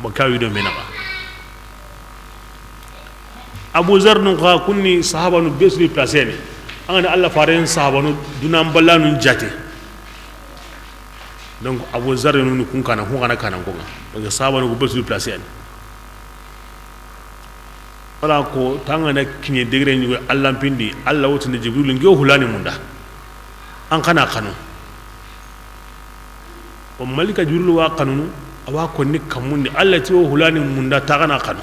makawi do menaba abu zar nu ka kunni sahaba nu besri placene angana alla faren sahaba nu dunan ballanu jate donc abu zar nu kun kana kana ko parce que sahaba nu besri placene wala ko tangana kinye degre ni alla pindi alla wotinde jibril ngi hulani munda an kana kanu o malika jibril wa kanunu awa ko ni kamunde alla ti hulani munda tagana kanu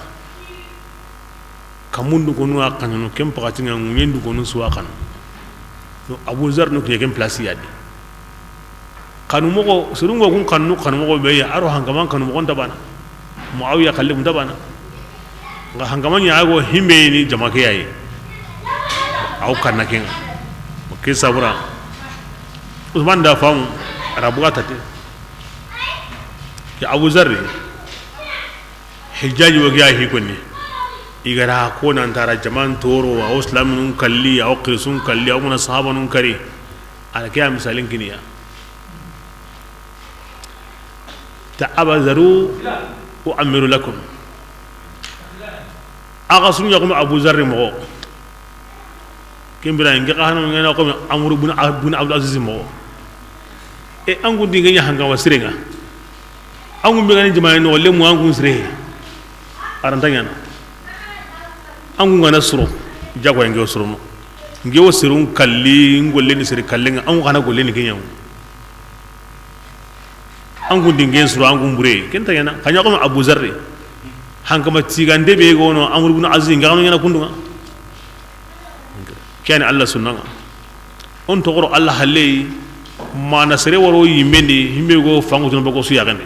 kamundu ko nuwa kanunu kem pakati nga nyendu ko nu suwa kanu no abu zar nu kiyeken place yadi kanu moko surungo kun kanu moko be ya aro hangaman kanu moko tabana muawiya khalle tabana nga hangaman ya go himbe ni jamake yayi au kanna ken ke sabura usman da famu arabuga tate ya abu zarri hijaji wa ga hi konni igara ko nan tara jaman toro wa islamun kalli au qisun kalli au mun sahabanun kare alkiya misalin kiniya ta'abazaru wa amiru lakum aga sun yakum abu zarri mo kembira ngi xana ngena ko amru bun abdul aziz mo e angu dinga nya hanga wasirenga angu be ngani jamaay no le mo angu sire arantanya angu ngana suro jago ngi suro no ngi wasirun kalli ngolle ni sire kallenga angu kana golle ni kinyaw angu dinga suro angu mbure kenta yana kanya ko abu zarri hankama tigande be gono amru ibn aziz ngam ngana kunduma kani allah sunna on to goro allah halle ma nasere woro yimendi himbe go fangu ton bako su yagande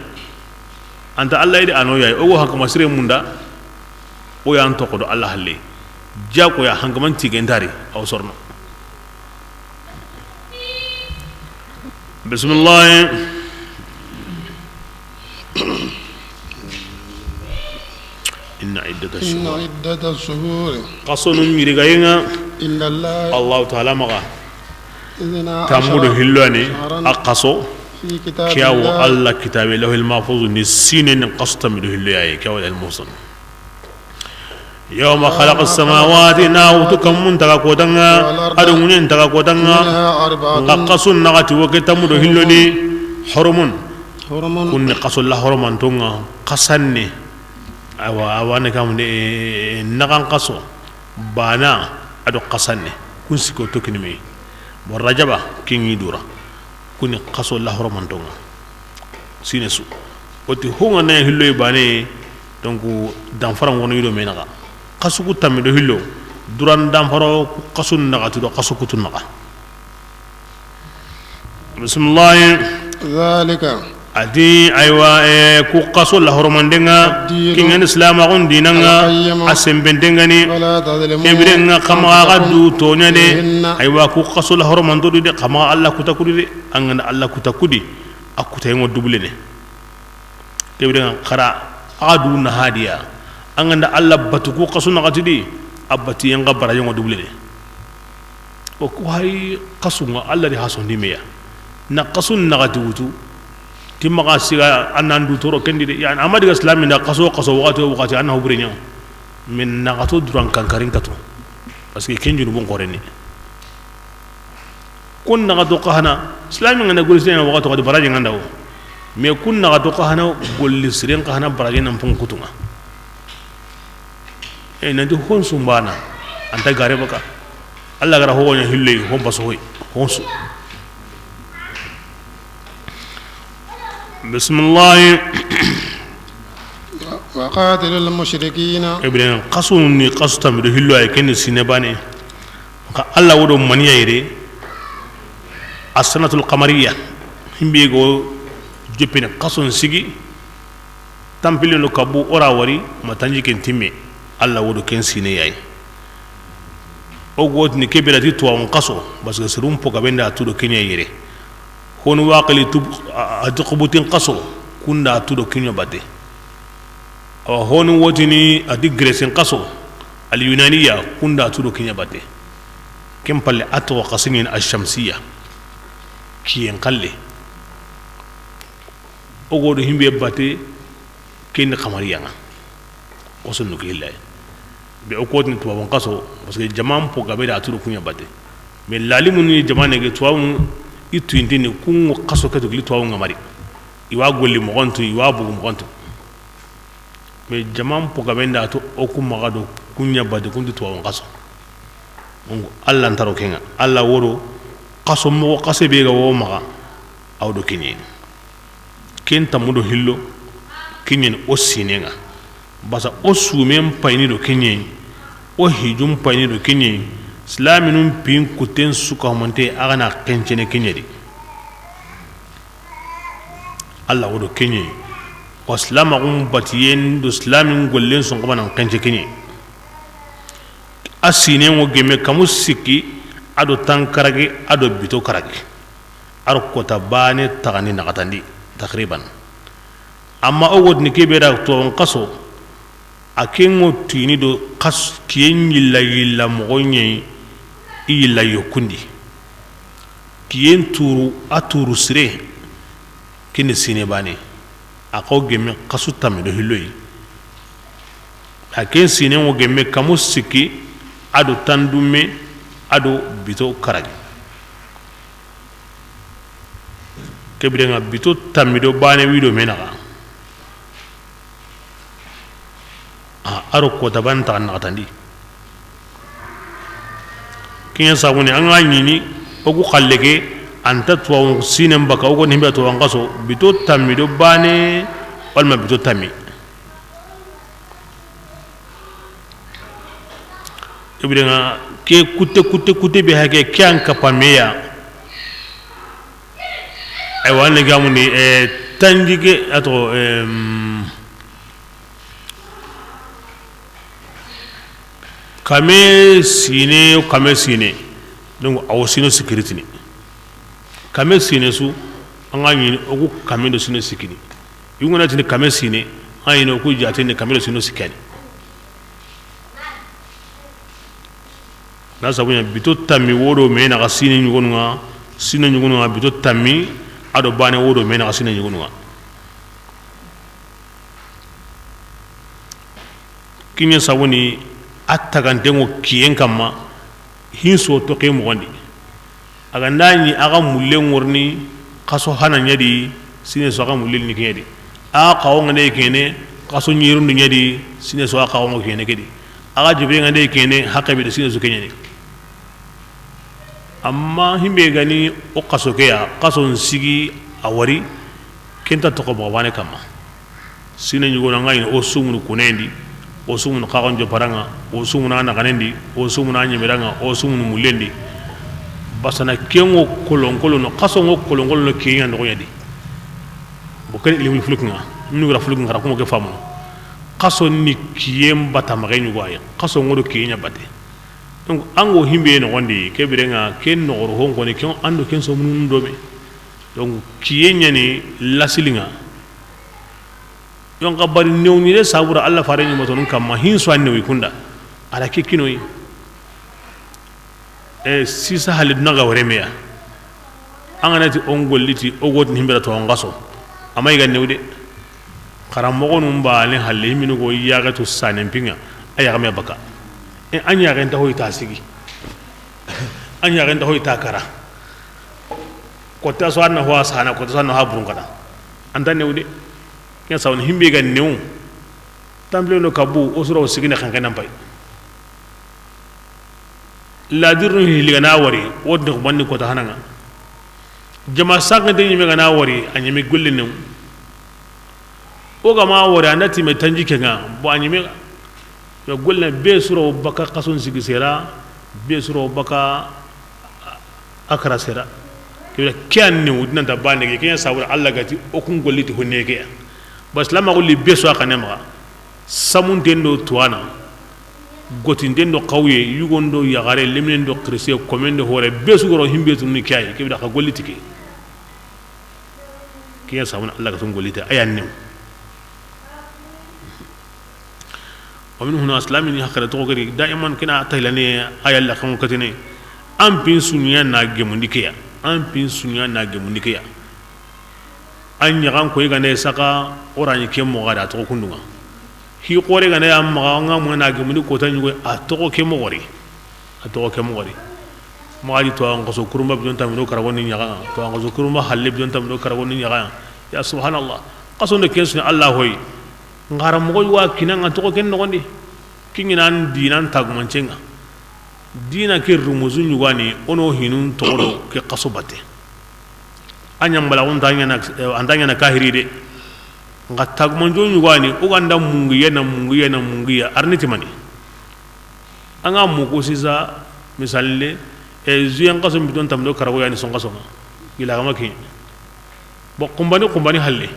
anta allah ide ano yayi o go hankama sire munda o yan to ko do allah halle jako ya hangaman tigendari aw sorno bismillah inna iddata shuhur qasunun mirigayinga inda Allah ta'ala maga idna tamudu hillani aqaso fi kitab كياو الله كتاب له المحفوظ نسين قصة من هلياي كياو الموصل يوم خلق السماوات ناوتكم من تغاكودنا أدونين تغاكودنا قصوا النغات وكتم هلوني حرمون كن قصوا الله حرمان تونغا قصني أوانا كام نغان قصوا بانا أدو قصني كن سكو تكنمي والرجبة كيني دورا kuni qaso la horomantonga sinesu oti honga na hillo bane donc danfara wono yido menaga qasu ku tamido hillo duran danfaro qasu naga to qasu ku tunaga bismillah zalika adi aywa ku qaso la horomandenga kingen islam agun dinanga asembendengani kebirenga kama gadu to nyane aywa ku qaso la horomando de kama Allah kutakudi de angana Allah kutakudi akuta yengo dubulene kebirenga khara adu na hadiya angana Allah batu ku qaso na gatidi abati yenga bara yengo dubulene o ku hay qaso nga Allah di haso ndimeya na qaso na gatutu timma siga anandu toro kendi de yani amadi islam na qaso wakati annahu burenya min na gato duran kankarin kato parce que kenju bon koreni kun na gato qahana islam ngana golisen wakati qad baraje ngandao me kun na gato qahana golisiren qahana baraje nan pun kutunga e nanti hon sumbana anta gare baka Allah gara ho nya hille hon baso hoy honsu بسم الله وقاتل المشركين ابن قصوني قصتا من هلو اي كن سينباني الله ودو منيا يري السنه القمريه همبيغو جبين قصون سيغي تامبيلو كابو اورا وري ما تانجي كن تيمي الله ودو كن سيني ياي اوغوت ني كبيراتي تو ان قصو بس سروم بوكا بندا تودو كينيا يري هون واقلي تب أدقبوتين قصو كنا تودو كينيا باتي أو هون وجني أدقرسين قصو اليونانية كنا تودو كينيا باتي كم بالله أتوا قصين الشمسية كي ينقلي أقول هم بيباتي كين قمرية وصل نكيل بأقوات نتوا بنقصو بس الجمام بوكا بيدا تودو كينيا باتي من لالموني جمانة كتواو itu indini kungo qaso kato gli tuwa ngamari iwa golli mo gontu iwa bugu mo gontu me jamam po gabenda to oku magado kunya bade kundu tuwa ngaso ngo Allah ntaro kenga Allah woro qaso mo qase be ga wo maga awdo kinyi ken tamudo hillo kinyen o sinenga basa o sumem payni do kinyi o hijum payni do kinyi islaminun pin kuten suka monte agana kencene kenyedi Allah wodo kenye ko islamagum batiyen do islamin gollen son ko banan kence kenye asine wo geme kamusiki ado tankarage ado bito karage ar ko tabane tagani nakatandi takriban amma o wodni kebeda to on qaso akengo tini do qas kiyen yilla mogonye ila yokundi kiyen turu aturu sire kini sine bane ako gemme qasu tamido hiloyi aken sine wo gemme kamusiki ado tandume ado bito karagi kebirenga bito tamido bane wido menaga aro ko tabanta nakatandi kinya sabuni anga nyini ogu khallege anta tuwa sinem baka ogo nimbe to wangaso bito tamido bane walma bito tami ibirenga ke kutte be hake kyan kapameya ay wanne gamuni tanjige ato kame sine donc awo sino sécurité ni kame sine su anga ni oku kame do sino sikini yungona tini kame sine ayi no ku jate ni kame do sino sikani na sabunya bito tammi wodo me na sine nyugonga sino nyugonga bito tammi ado bane wodo me na sine nyugonga kinya sabuni attagantengo kiyen kamma hinso to ke mogondi aga ndani aga mulle ngorni kaso hana nyadi sine so aga mulle ni kedi a qawo ngane kene kaso nyiru ni nyadi sine so aga qawo kene kedi aga jibe ngane kene hakabe de sine so kene amma himbe gani o kaso ke ya kaso nsigi awari kenta to ko bane kamma sine nyugo na ngai o sumunu kunendi o sumun kagon jo paranga o sumuna na kanendi o sumuna nyimiranga o sumun mulendi basana kengo kolongolo no kaso ngo kolongolo no kenya ndo yadi bokari ilmu fulukunga nu ra fulukunga ra ko ke famu kaso ni kiyem batama genu goya kaso ngodo kenya bate donc ango himbe no gondi kebirenga ken no ro hongo ne ken ando ken so mun do me donc kiyenya ni lasilinga yon ka bari new ni de sabura Allah fare ni moton kam ma hin so anne wi kunda ala kekino yi sisa halid naga waremeya anganati on golliti o goti himbira to ngaso amay ga newde karam mo gonum baale halle minu go yaga to sanen pinga aya ga baka anya ga nda hoyta sigi anya ga nda hoyta kara ko ta so anna ho sana ko ta so anna ha burun kada anda newde ken sawon himbe ga new tamble no kabu o suro sigina kan kan pay la dirno hiliga na wari wodde ko banni ko ta hananga jama sanga de nyime ga na wari anyime golle new o ga ma wari andati me tanji kenga bo anyime yo golle be suro baka qasun sigi sera be suro baka akra sera kira kyan new dinanta bande ke ken sawra Allah gati o kun golliti honneke bas lama golli beso akanema samun dendo tuana gotin dendo qawye yugondo yagare lemnen do krese komende hore besu goro himbe tun ni kay ke da ka golli tike kiya samun Allah ka tun golli ta ayan ne wa min huna islamini hakala to gari daiman kina taylane ayalla kan katine am pin sunya na gemundi kiya am pin sunya na gemundi kiya an yagan ko yiga ne saka orani ke mo gada to kundunga hi qore ga ne am ma nga mo na gumuni ko tan yugo a to ke mo gori a to ke mo gori mo ali to an qaso kuruma bi don tam do karaboni nyaga to an qaso kuruma halle bi don tam do karaboni nyaga ya subhanallah qaso ne kesu Allah hoy ngara mo wa kinanga to ken no gondi kinginan dinan tagmancenga dina ke rumuzu nyugani ono hinun to do ke qaso batte anyam bala on andanya na kahiri de ngatak monjo nyugani uganda mungiya arniti mani anga muko sisa misalle zuyan qaso bidon tamdo karago yani son qaso gila gama ki bo kumbani halle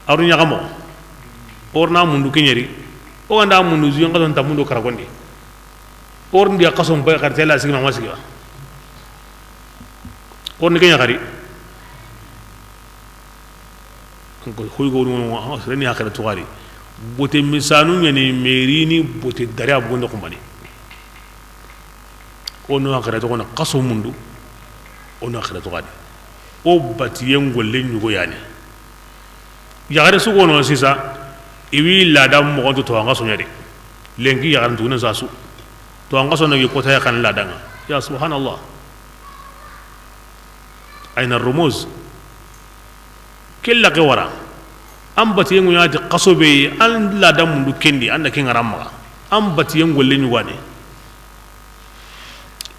aru nyagamo orna mundu kenyeri uganda mundu zuyan qaso tamundo karagondi or ndia qaso mbay kartela sigma masiga on kenya kari ko hoygo no reni hakala tuwari bote misanu nyani merini bote daria bondo kumbani ono hakala to kona qaso mundu ono hakala tuwari o batiyen golle nyugo yani yagare su gono sisa iwi ladam mo gonto to ngaso nyade lengi yagare tuna sasu to ngaso no ko ta kan ladanga ya subhanallah أين الرموز كلا قورا أم بتيجي ياجي قصبي أن لا دم دكندي أنا كين رامع أم بتيجي يقولين يواني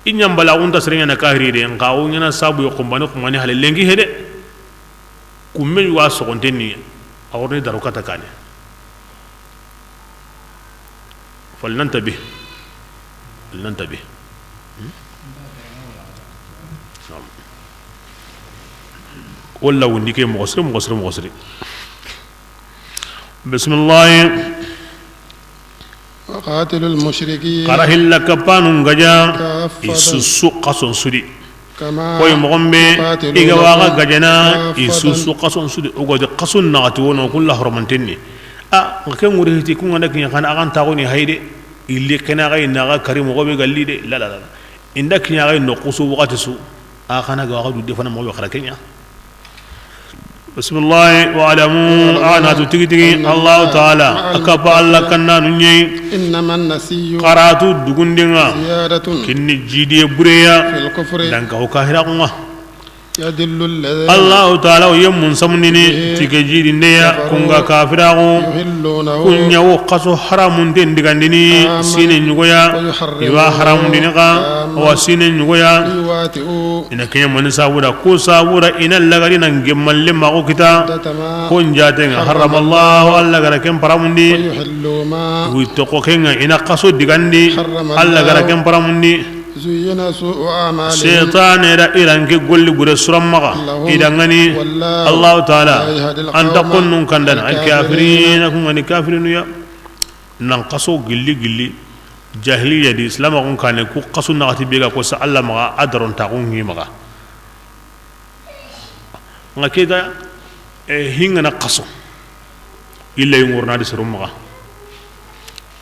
إن يوم بلاون تسرين أنا كاهري ده إنكاون ينا سابو يقومانو كماني هلا لينجي هده كمين يواس كونتيني أورني داروكا تكاني فلننتبه ولا ونديك مغسر بسم الله فقاتلوا المشركين qarahilla kapanu gaja كافة isusu qason sudi كما koy mogombe قاتلوا iga waga لكم gajana كافة isusu qason sudi ugode qason nagati wono kullu hurmantenni ngake nguri hiti kunga ndakinya kana akan tagoni hayde illi kana ga inaga karim mogobe gallide la la la inda kinya ga no qusu waqati su akana ga waqadu defana mo be kharakenya بسم الله واعلموا أنا تتيجي الله تعالى أكبر الله كنا نجي إنما النسي قرأت دعوندنا زيادة كني جدي بريا في الكفر دانك هو كهرقنا يدل الذين الله تعالى يوم سمني تيجي دنيا كونغا كافرعو يحلونه كنيا وقصو حرام دين دعندني سين نجويا يوا حرام دينكا وسين نجويا يواتئوا إنك يوم من سابورا كو سابورا إن اللغري نجمل لما قكتا كون جاتين حرم الله الله غركم برامندي ويحلوا ما ويتقوكين إن قصو دعندي الله غركم برامندي زين سوء أعمالهم شيطان إلى إيران كقول لي سرم مغا إذا غني الله تعالى أن تكون نكندن الكافرين كون غني كافرين يا ننقصو جلي جاهلية دي إسلام كون كان كو قصو نغتي بيغا كو سألا مغا أدرون تاقون هي مغا كده هين نقصو إلا يمورنا دي سرم مغا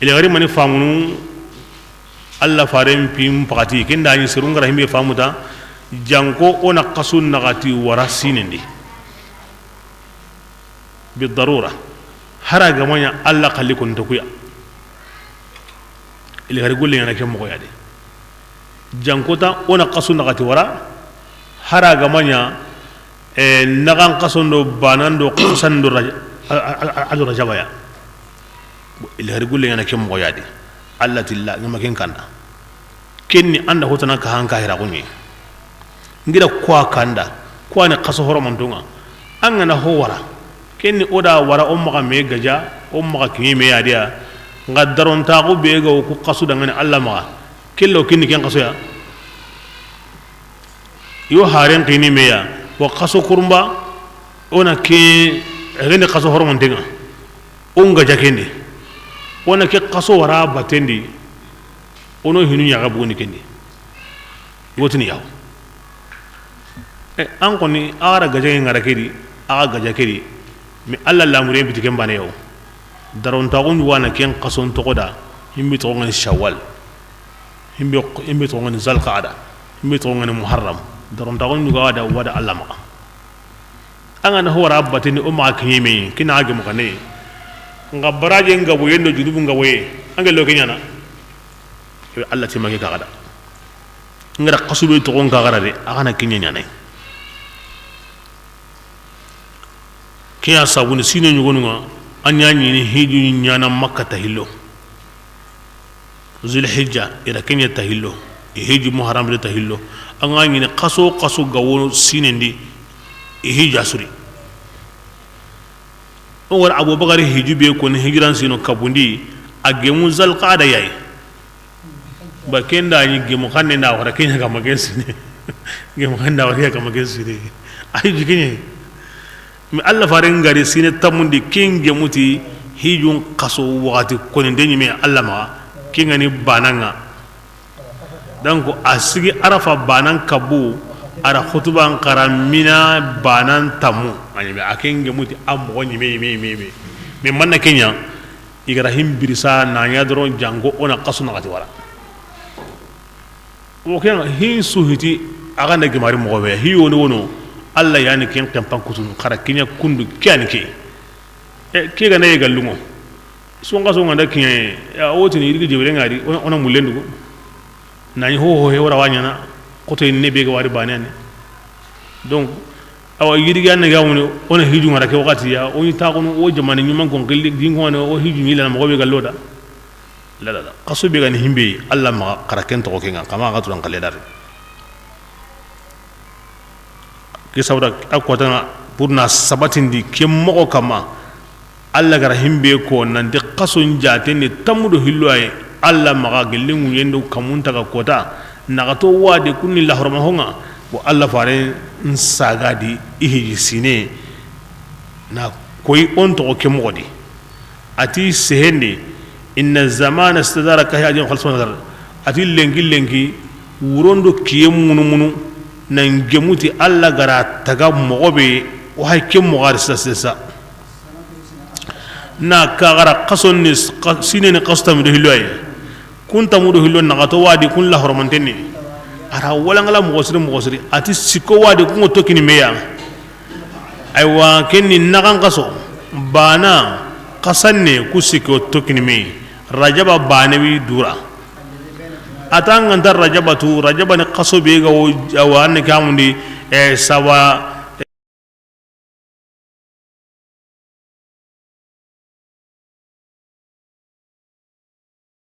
إلى غير من يفهمون Allah faren pim pakati kenda ni serunga rahimbe famuta janko ona qasun nagati warasinindi bidarura haraga manya Allah kallikon takuya ili hari gulle yana kemo yade janko ta ona qasun nagati wara haraga manya nagan qasun do banando qasan do rajabaya ili hari gulle yana kemo yade Allah tilla ngama ken kanda kenni anda hotana ka hanka hira kunyi ngira kwa kanda kwa ne qaso horo mantunga angana ho wara kenni oda wara umma me gaja umma kinyi me yadiya ngadaron ta ko be ga ku qaso dangane Allah ma kello kinni ken qaso ya yo haren kinni me ya wa qaso kurumba ona ke rene qaso horo mantunga unga jakendi wona ke qaso wara batendi ono hinu nyaga buguni kendi wotini yaw an koni ara gaje ngara kedi aga gaje kedi mi alla lamure biti ken bane yaw daron ta gon wana ken qason to goda himbi to ngani shawwal himbi to ngani zalqaada himbi to ngani muharram daron ta gon ga wada alla ma angana ho wara batendi umma kinyeme kina age mo kane nga baraje nga boyendo junubu nga boye angel lo kenyana yo Allah ti magi kaada ngara qasube to gonga gara de akana kinyanya nay kiya sabuni sine nyugonu nga anyanyi ni hiju nyana makka tahillo zulhijja ila kenya tahillo hiju muharram de tahillo anganyi ni qaso gawono sine ndi hija suri war abubakar hijube ko ne hijiran sino kabundi agemu zal qada yayi ba kenda ni gemu kanne na wara kenya ga magensi ne gemu kanda wara ga magensi ne ay jikinye mi Allah farin gari sine tamundi kinge muti hijun qaso wati ko ne denyi me Allah ma kinga ni bananga dan ko asigi arafa banan kabu ara khutuban qaramina banan tamu ani be akenge muti am woni me manna kenya ibrahim birisa na nya doro jango ona qasuna gati wala o ken hin suhiti aga na gimari mo be hi wono alla yani ken tempan kutun khara kenya kundu kyani ke ga nay gallumo so ngada kenya ya wotini irgi jebere ngari ona mulendu nani ho he wara wanyana koto ne be ga wari banane donc awa yiri ganna gawno ona hiju ngara ke wakati ya oni ta kono o jamani nyuma ko gelli dingo no o hiju ni la mo be galloda la qasu be gan himbe Allah ma qaraken to ko kenga kama ga turan kalle dar ke sawda akwata burna sabatin di ke mo kama Allah gara himbe ko nan de qasun jate ni tamudo hillo ay Allah ma ga gelli ngu yendo kamunta ga kota nagato wade kunni la horma honga bo Allah fare nsagadi ihiji sine na koy on to ke modi ati sehende inna zamana istadaraka ya ajin khalsman dar ati lengi wurondo kiye munu nan gemuti alla gara taga mogobe o hakke mogar sasa na kagara qason ni sinene qastam do hiloy kunta mudo hilon na gato wadi kun la hormanteni ara wala ngala mogosri ati siko wadi kun to kini meya aywa kenni nagan qaso bana qasanne ku siko to kini me rajaba banawi dura atanga ndar rajabatu rajabani qaso be ga awan kamundi sawa